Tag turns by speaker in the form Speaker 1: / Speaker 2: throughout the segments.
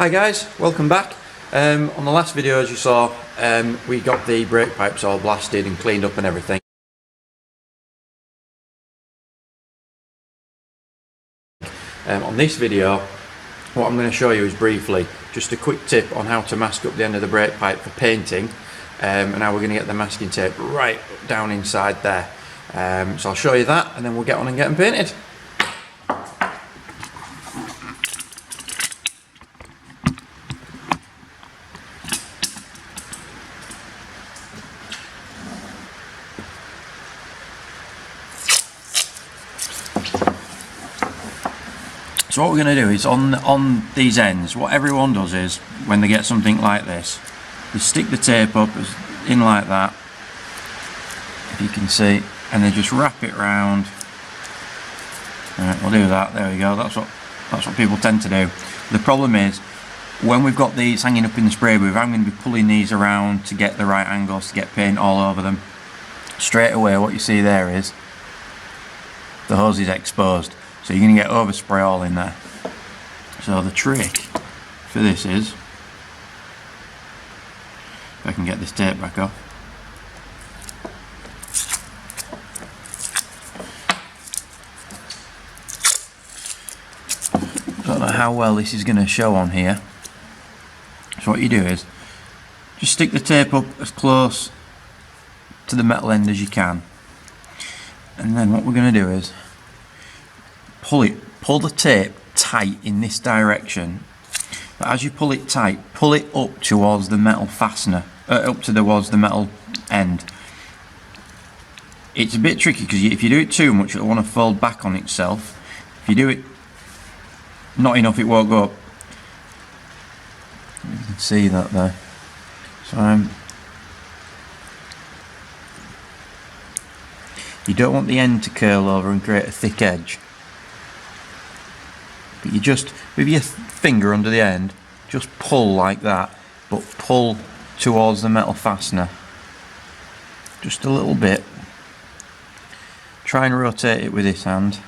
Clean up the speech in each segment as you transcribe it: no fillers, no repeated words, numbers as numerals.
Speaker 1: Hi guys, welcome back. On the last video, as you saw, we got the brake pipes all blasted and cleaned up and everything. On this video, what I'm going to show you is briefly just a quick tip on how to mask up the end of the brake pipe for painting, and how we're going to get the masking tape right down inside there. So I'll show you that and then we'll get on and get them painted. So what we're going to do is on these ends, what everyone does is when they get something like this, they stick the tape up in like that, if you can see, and they just wrap it round. Alright, we'll do that. There we go. That's what people tend to do. The problem is when we've got these hanging up in the spray booth, I'm going to be pulling these around to get the right angles to get paint all over them. Straight away, what you see there is the hose is exposed. So you're going to get overspray all in there. So the trick for this is, if I can get this tape back off, I don't know how well this is going to show on here. So what you do is just stick the tape up as close to the metal end as you can, and then what we're going to do is pull the tape tight in this direction. But as you pull it tight, pull it up towards the metal fastener, towards the metal end. It's a bit tricky because if you do it too much, it'll want to fold back on itself. If you do it not enough, it won't go up. You can see that there. So you don't want the end to curl over and create a thick edge. But you just, with your finger under the end, just pull like that, but pull towards the metal fastener. Just a little bit. Try and rotate it with this hand.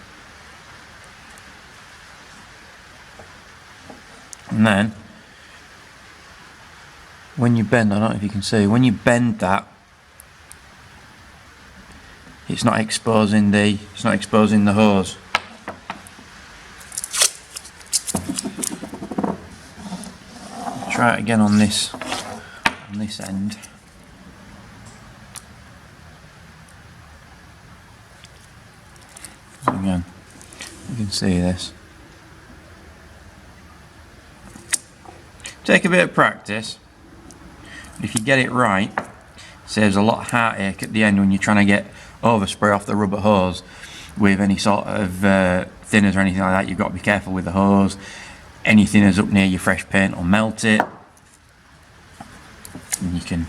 Speaker 1: And then, when you bend, I don't know if you can see, when you bend that, it's not exposing the hose. Try it again on this end. So again, you can see this. Take a bit of practice. If you get it right, it saves a lot of heartache at the end when you're trying to get overspray off the rubber hose with any sort of thinners or anything like that. You've got to be careful with the hose. Any thinners up near your fresh paint will melt it. And you can,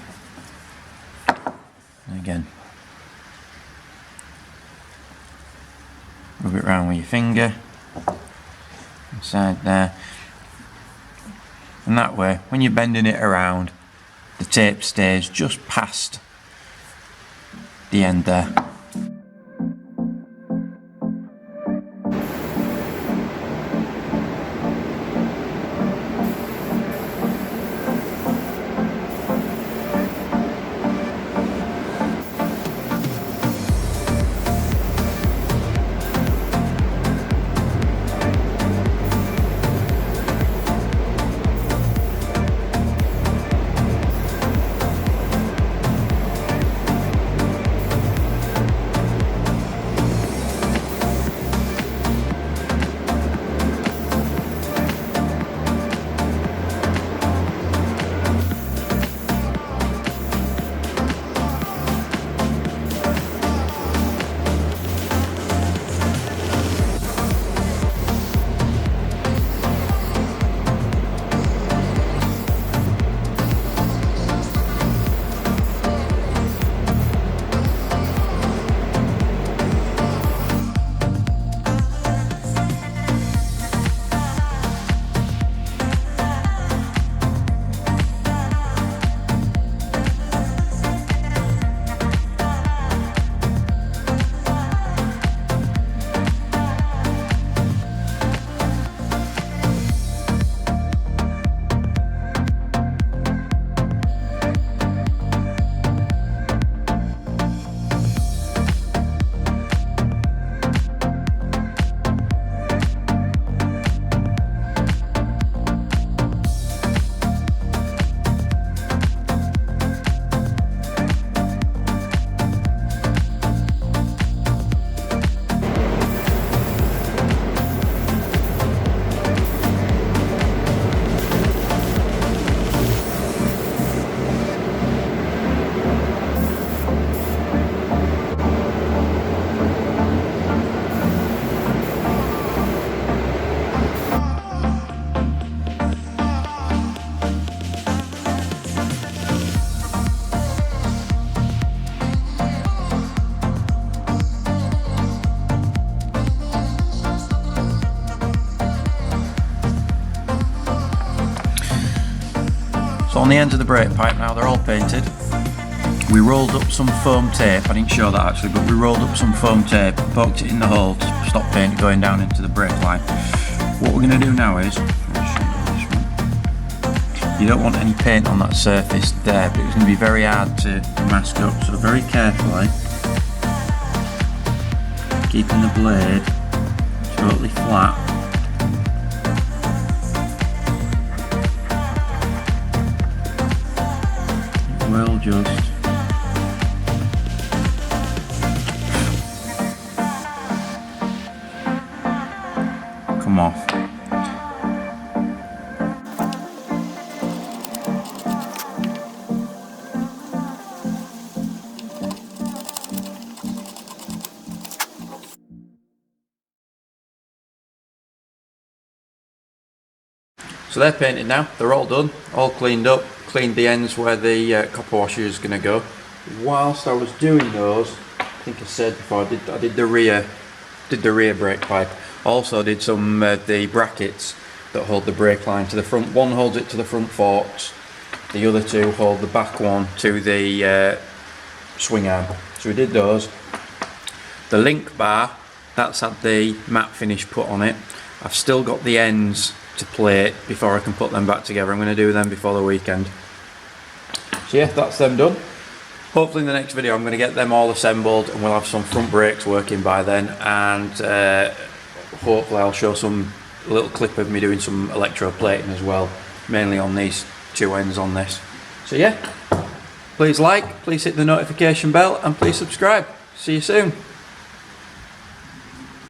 Speaker 1: again, rub it around with your finger, inside there. And that way, when you're bending it around, the tape stays just past the end there. on the ends of the brake pipe now, they're all painted. We rolled up some foam tape, I didn't show that actually, but we rolled up some foam tape, poked it in the hole to stop paint going down into the brake line. What we're going to do now is, you don't want any paint on that surface there, but it's going to be very hard to mask up, so very carefully, keeping the blade totally flat. It will just come off. So they're painted now, they're all done, all cleaned up, cleaned the ends where the copper washer is going to go. Whilst I was doing those, I think I said before, I did the rear brake pipe. Also did some the brackets that hold the brake line to the front. One holds it to the front forks, the other two hold the back one to the swing arm. So we did those. The link bar, that's had the matte finish put on it. I've still got the ends to plate before I can put them back together. I'm going to do them before the weekend. So yeah, that's them done. Hopefully in the next video I'm going to get them all assembled and we'll have some front brakes working by then, and hopefully I'll show a little clip of me doing some electroplating as well, mainly on these two ends on this. So yeah, please like, please hit the notification bell and please subscribe. See you soon.